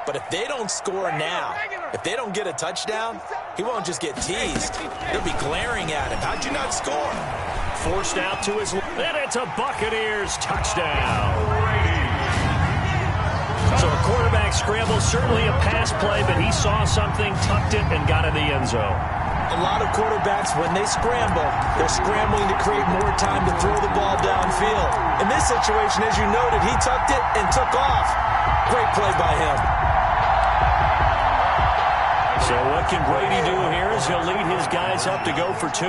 But if they don't score now, if they don't get a touchdown, he won't just get teased. They'll be glaring at him. How'd you not score? Forced out to his left, and it's a Buccaneers touchdown. So a quarterback scramble, certainly a pass play, but he saw something, tucked it, and got in the end zone. A lot of quarterbacks, when they scramble, they're scrambling to create more time to throw the ball downfield. In this situation, as you noted, he tucked it and took off. Great play by him. So what can Brady do here as he'll lead his guys up to go for 2.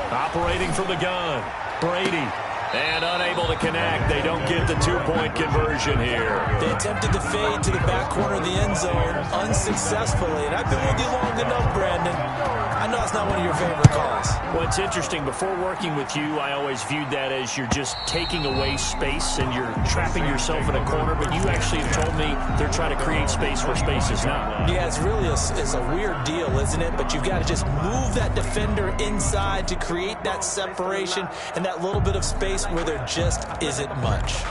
Operating from the gun, Brady And unable to connect. They don't get the two-point conversion here. They attempted to fade to the back corner of the end zone unsuccessfully. And I've been with you long enough, Brandon. I know it's not one of your favorite calls. Well, it's interesting. Before working with you, I always viewed that as you're just taking away space and you're trapping yourself in a corner. But you actually have told me they're trying to create space where space is not. Yeah, it's really a weird deal, isn't it? But you've got to just move that defender inside to create that separation and that little bit of space where there just isn't much.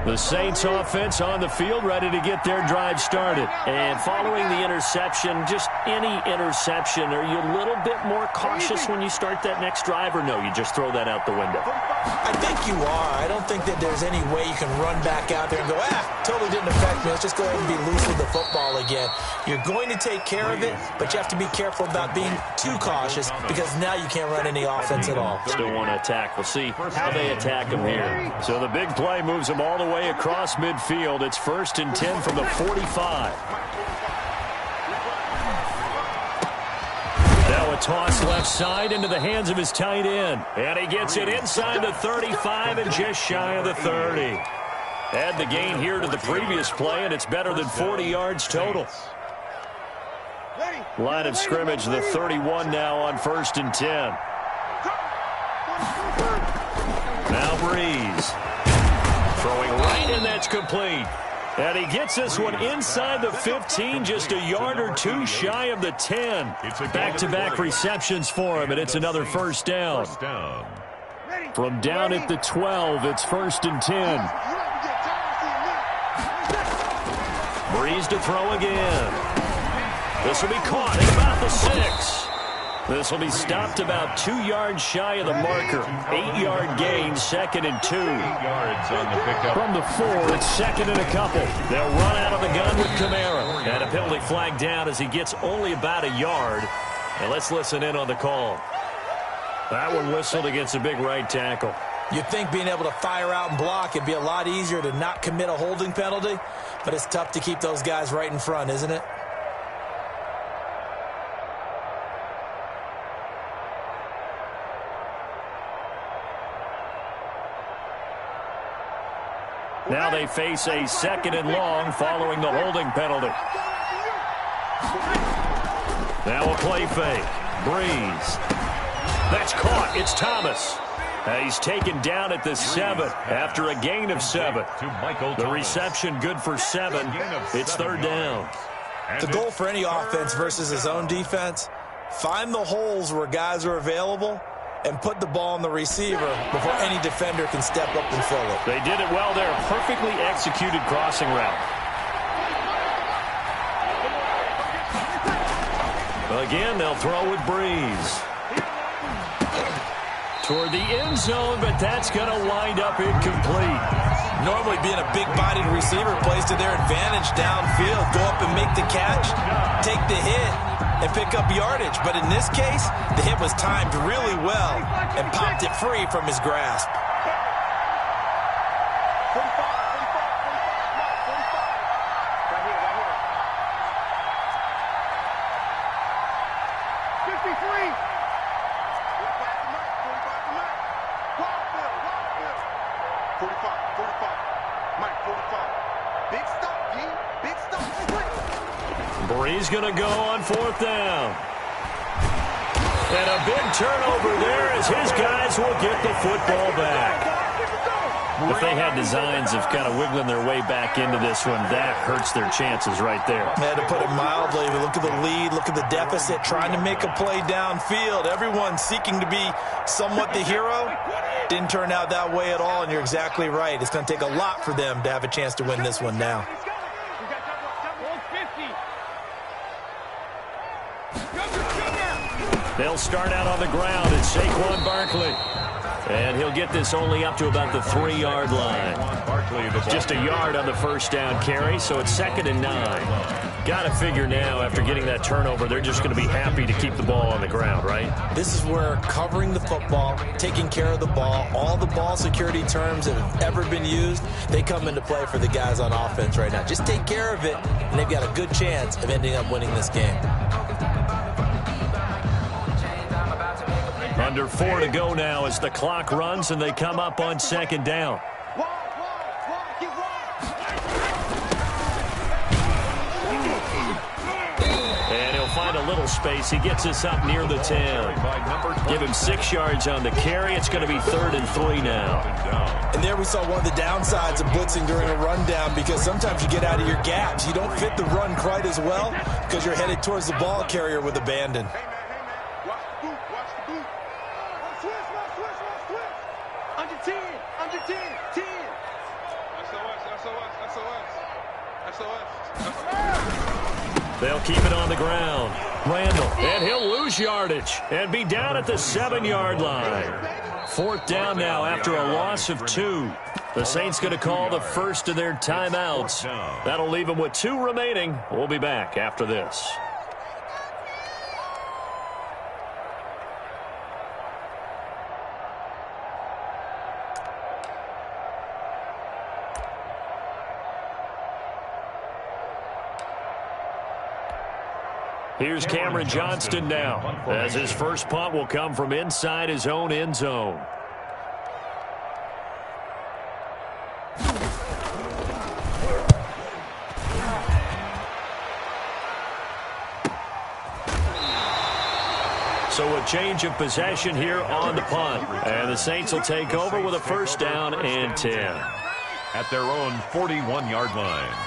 The Saints offense on the field, ready to get their drive started. And following the interception, just any interception, are you a little bit more cautious when you start that next drive, or no, you just throw that out the window? I think you are. I don't think that there's any way you can run back out there and go, totally didn't affect me. Let's just go ahead and be loose with the football again. You're going to take care of it, but you have to be careful about being too cautious because now you can't run any offense at all. Still want to attack. We'll see how they attack them here. So the big play moves them all the way across midfield. It's 1st and 10 from the 45. Now a toss left side into the hands of his tight end. And he gets it inside the 35 and just shy of the 30. Add the gain here to the previous play, and it's better than 40 yards total. Line of scrimmage, the 31 now on 1st and 10. Now Breeze. Throwing right, and that's complete. And he gets this one inside the 15, just a yard or two shy of the 10. Back-to-back receptions for him, and it's another first down. From down at the 12, it's 1st and 10. Breeze to throw again. This will be caught at about the 6. This will be stopped about 2 yards shy of the marker. 8-yard gain, 2nd and 2. 8 yards on the pickup. From the 4, it's 2nd and a couple. They'll run out of the gun with Kamara. And a penalty flag down as he gets only about a yard. And let's listen in on the call. That one whistled against a big right tackle. You'd think being able to fire out and block it'd be a lot easier to not commit a holding penalty, but it's tough to keep those guys right in front, isn't it? Now they face a 2nd and long following the holding penalty. Now a play fake. Breeze. That's caught. It's Thomas. He's taken down at the 7 after a gain of 7. The reception good for 7. It's 3rd down. The goal for any offense versus his own defense, find the holes where guys are available and put the ball on the receiver before any defender can step up and fill it. They did it well there. Perfectly executed crossing route. Again, they'll throw with Breeze. Toward the end zone, but that's going to wind up incomplete. Normally being a big-bodied receiver plays to their advantage downfield. Go up and make the catch, take the hit, and pick up yardage. But in this case, the hit was timed really well and popped it free from his grasp. Breeze going to go on 4th down. And a big turnover there as his guys will get the football back. If they had designs of kind of wiggling their way back into this one, that hurts their chances right there. Yeah, to put it mildly, look at the lead, look at the deficit, trying to make a play downfield. Everyone seeking to be somewhat the hero. Didn't turn out that way at all, and you're exactly right. It's going to take a lot for them to have a chance to win this one now. They'll start out on the ground. It's Saquon Barkley. And he'll get this only up to about the 3-yard line. Just a yard on the first down carry, so it's 2nd and 9. Got to figure now, after getting that turnover, they're just going to be happy to keep the ball on the ground, right? This is where covering the football, taking care of the ball, all the ball security terms that have ever been used, they come into play for the guys on offense right now. Just take care of it, and they've got a good chance of ending up winning this game. Under 4 to go now as the clock runs and they come up on second down. And he'll find a little space. He gets us up near the 10. Give him 6 yards on the carry. It's going to be 3rd and 3 now. And there we saw one of the downsides of blitzing during a rundown, because sometimes you get out of your gaps. You don't fit the run quite as well because you're headed towards the ball carrier with abandon. They'll keep it on the ground. Randall, and he'll lose yardage and be down at the 7-yard line. 4th down now after a loss of 2. The Saints going to call the first of their timeouts. That'll leave them with 2 remaining. We'll be back after this. Here's Cameron Johnston now, as his first punt will come from inside his own end zone. So a change of possession here on the punt. And the Saints will take over with a 1st down and 10. At their own 41-yard line.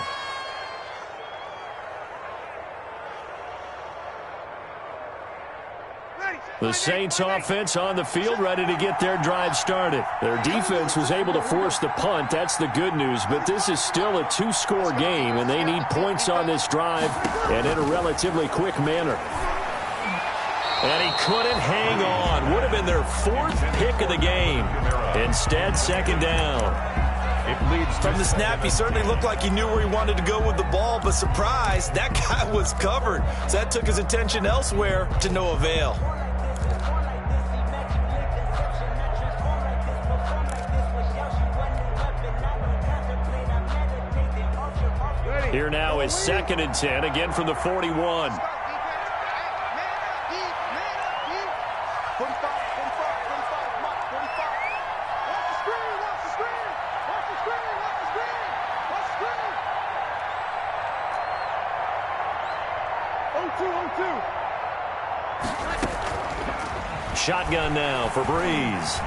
The Saints offense on the field, ready to get their drive started. Their defense was able to force the punt. That's the good news. But this is still a 2-score game, and they need points on this drive and in a relatively quick manner. And he couldn't hang on. Would have been their 4th pick of the game. Instead, 2nd down. From the snap, he certainly looked like he knew where he wanted to go with the ball, but surprise, that guy was covered. So that took his attention elsewhere to no avail. Here now is 2nd and 10, again from the 41. Shotgun now for Breeze.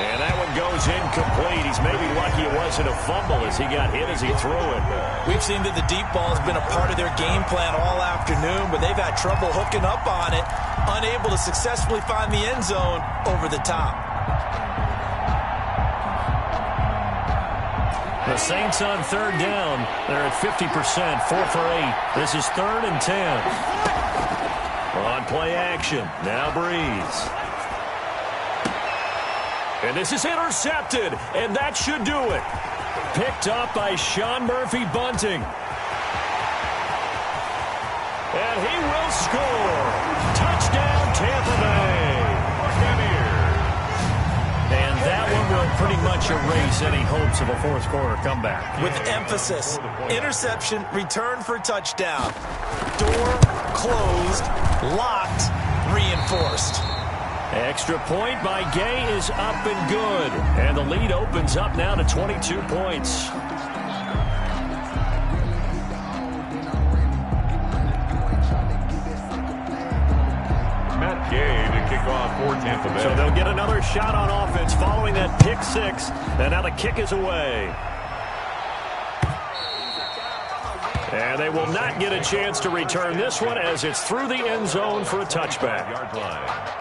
And that one goes incomplete. He's maybe lucky it wasn't a fumble as he got hit as he threw it. We've seen that the deep ball has been a part of their game plan all afternoon, but they've had trouble hooking up on it, unable to successfully find the end zone over the top. The Saints on 3rd down. They're at 50%, 4 for 8. This is 3rd and 10. On play action, now Breeze. And this is intercepted, and that should do it. Picked up by Sean Murphy-Bunting. And he will score. Touchdown, Tampa Bay. And that one will pretty much erase any hopes of a 4th quarter comeback. With emphasis, interception, return for touchdown. Door closed, locked, reinforced. Extra point by Gay is up and good. And the lead opens up now to 22 points. Matt Gay to kick off for Tampa Bay. So they'll get another shot on offense following that pick 6. And now the kick is away. And they will not get a chance to return this one as it's through the end zone for a touchback. Yard line.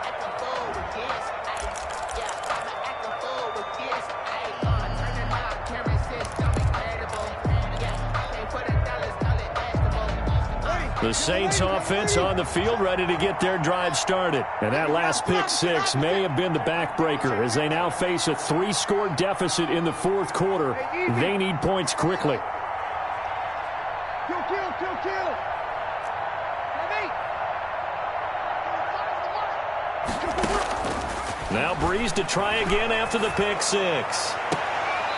The Saints offense on the field ready to get their drive started. And that last pick 6 may have been the backbreaker as they now face a 3-score deficit in the 4th quarter. They need points quickly. Kill. Now Breeze to try again after the pick 6.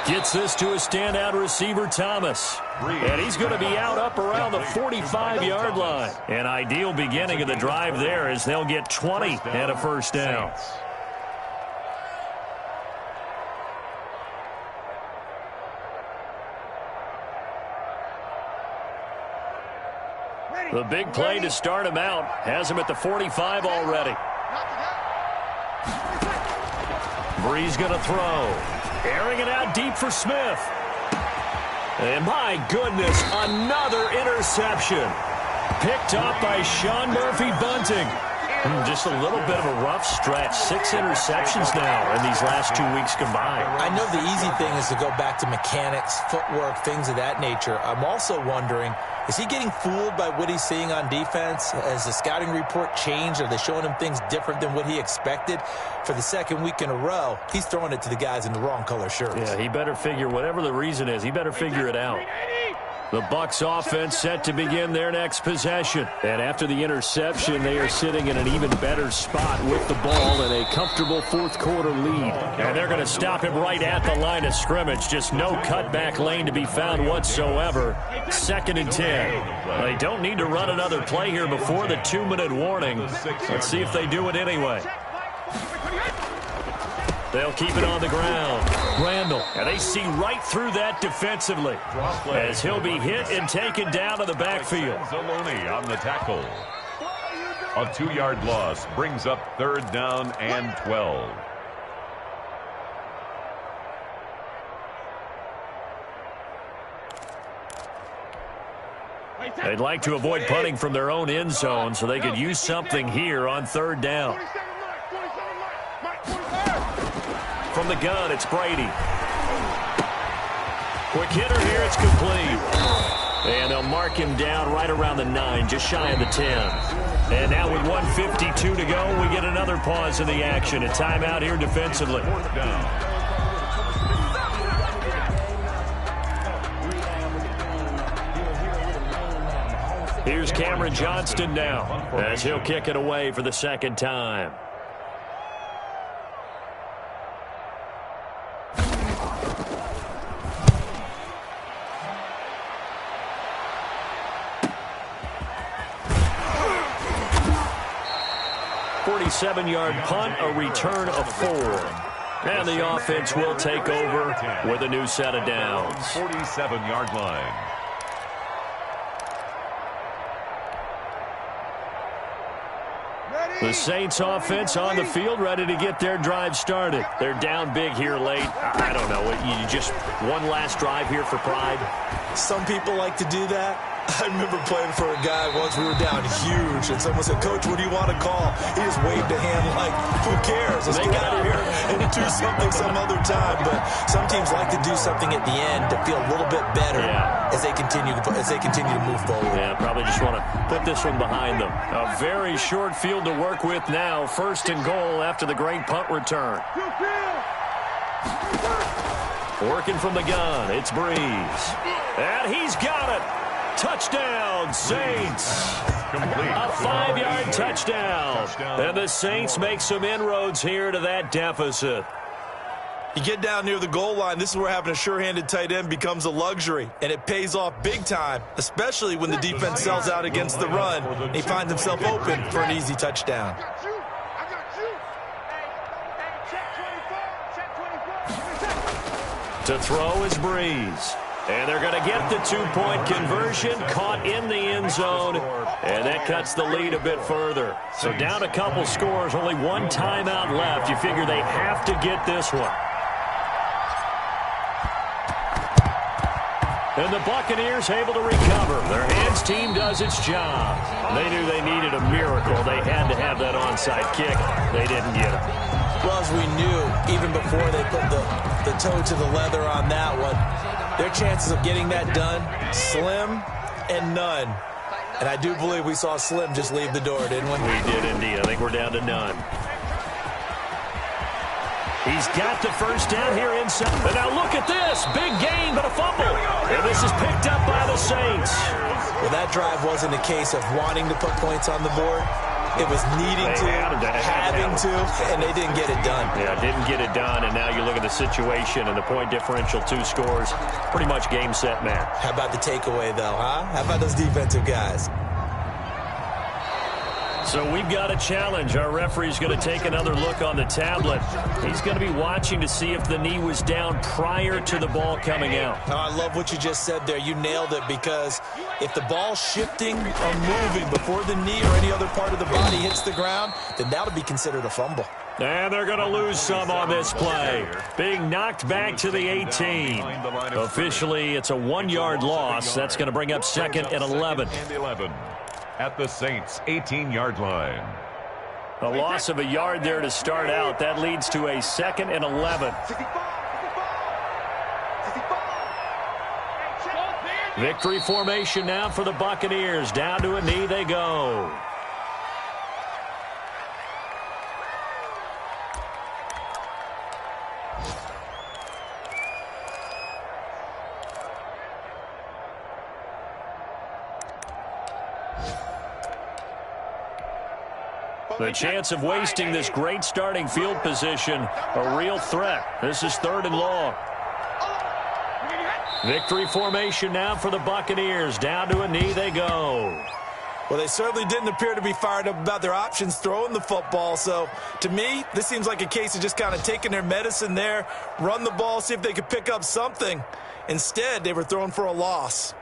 Gets this to a standout receiver, Thomas. And he's going to be out up around the 45-yard line. An ideal beginning of the drive there as they'll get 20 and a first down. The big play to start him out has him at the 45 already. Brees going to throw. Airing it out deep for Smith. And my goodness, another interception. Picked up by Sean Murphy-Bunting. Just a little bit of a rough stretch. 6 interceptions now in these last 2 weeks combined. I know the easy thing is to go back to mechanics, footwork, things of that nature. I'm also wondering, is he getting fooled by what he's seeing on defense? Has the scouting report changed? Are they showing him things different than what he expected? For the second week in a row, he's throwing it to the guys in the wrong color shirts. Yeah, he better figure, whatever the reason is, he better figure it out. The Bucs offense set to begin their next possession. And after the interception, they are sitting in an even better spot with the ball and a comfortable fourth-quarter lead. And they're going to stop him right at the line of scrimmage. Just no cutback lane to be found whatsoever. 2nd and 10. They don't need to run another play here before the 2-minute warning. Let's see if they do it anyway. They'll keep it on the ground. Randall. And they see right through that defensively as he'll be hit and taken down to the backfield. Zaloni on the tackle. A 2-yard loss brings up 3rd down and 12. They'd like to avoid punting from their own end zone so they could use something here on 3rd down. From the gun, it's Brady. Quick hitter here, it's complete. And they'll mark him down right around the 9, just shy of the 10. And now with 1:52 to go, we get another pause in the action. A timeout here defensively. 4th down. Here's Cameron Johnston now as he'll kick it away for the 2nd time. Seven-yard punt, a return of 4. And the offense will take over with a new set of downs. 47-yard line. The Saints offense on the field, ready to get their drive started. They're down big here late. I don't know. You just one last drive here for pride? Some people like to do that. I remember playing for a guy once. We were down huge, and someone said, "Coach, what do you want to call?" He just waved a hand like, "Who cares? Let's get out of here and do something some other time." But some teams like to do something at the end to feel a little bit better as they continue to move forward. Yeah, probably just want to put this one behind them. A very short field to work with now. 1st and goal after the great punt return. Working from the gun, it's Brees, and he's got it. Touchdown, Saints. Complete. A 5-yard touchdown. And the Saints make some inroads here to that deficit. You get down near the goal line, this is where having a sure-handed tight end becomes a luxury, and it pays off big time, especially when the defense sells out against the run, and he finds himself open for an easy touchdown. To throw is Brees. And they're going to get the 2-point conversion, caught in the end zone, and that cuts the lead a bit further. So down a couple scores, only one timeout left. You figure they have to get this one. And the Buccaneers able to recover. Their hands team does its job. They knew they needed a miracle. They had to have that onside kick. They didn't get it. Well, as we knew, even before they put the toe to the leather on that one, their chances of getting that done, slim and none. And I do believe we saw Slim just leave the door, didn't we? We did indeed. I think we're down to none. He's got the first down here inside. And now look at this. Big gain, but a fumble. And this is picked up by the Saints. Well, that drive wasn't a case of wanting to put points on the board. It was needing to, having to, and they didn't get it done. Yeah, didn't get it done, and now you look at the situation and the point differential, 2 scores, pretty much game, set, match. How about the takeaway, though, huh? How about those defensive guys? So we've got a challenge. Our referee's going to take another look on the tablet. He's going to be watching to see if the knee was down prior to the ball coming out. Oh, I love what you just said there. You nailed it, because if the ball's shifting or moving before the knee or any other part of the body hits the ground, then that'll be considered a fumble. And they're going to lose some on this play. Being knocked back to the 18. Officially, it's a 1-yard loss. That's going to bring up 2nd and 11. At the Saints' 18-yard line. A loss of a yard there to start out. That leads to a 2nd and 11. Victory formation now for the Buccaneers. Down to a knee they go. The chance of wasting this great starting field position, a real threat. This is 3rd and long. Victory formation now for the Buccaneers. Down to a knee they go. Well, they certainly didn't appear to be fired up about their options throwing the football. So, to me, this seems like a case of just kind of taking their medicine there, run the ball, see if they could pick up something. Instead, they were throwing for a loss.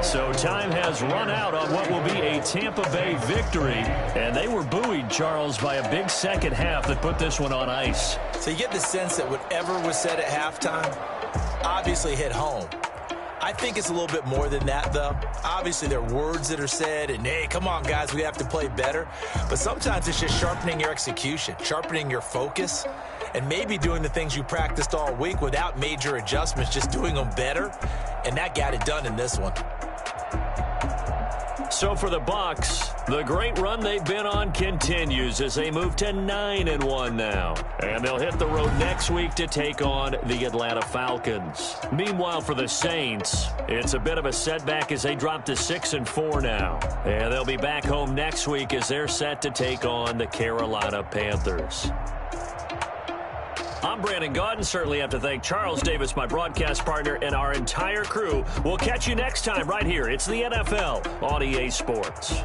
So time has run out on what will be a Tampa Bay victory. And they were buoyed, Charles, by a big second half that put this one on ice. So you get the sense that whatever was said at halftime obviously hit home. I think it's a little bit more than that, though. Obviously, there are words that are said, and, hey, come on, guys, we have to play better. But sometimes it's just sharpening your execution, sharpening your focus, and maybe doing the things you practiced all week without major adjustments, just doing them better. And that got it done in this one. So for the Bucs, the great run they've been on continues as they move to 9-1 now. And they'll hit the road next week to take on the Atlanta Falcons. Meanwhile, for the Saints, it's a bit of a setback as they drop to 6-4 now. And they'll be back home next week as they're set to take on the Carolina Panthers. I'm Brandon Gaudin. Certainly have to thank Charles Davis, my broadcast partner, and our entire crew. We'll catch you next time right here. It's the NFL on EA Sports.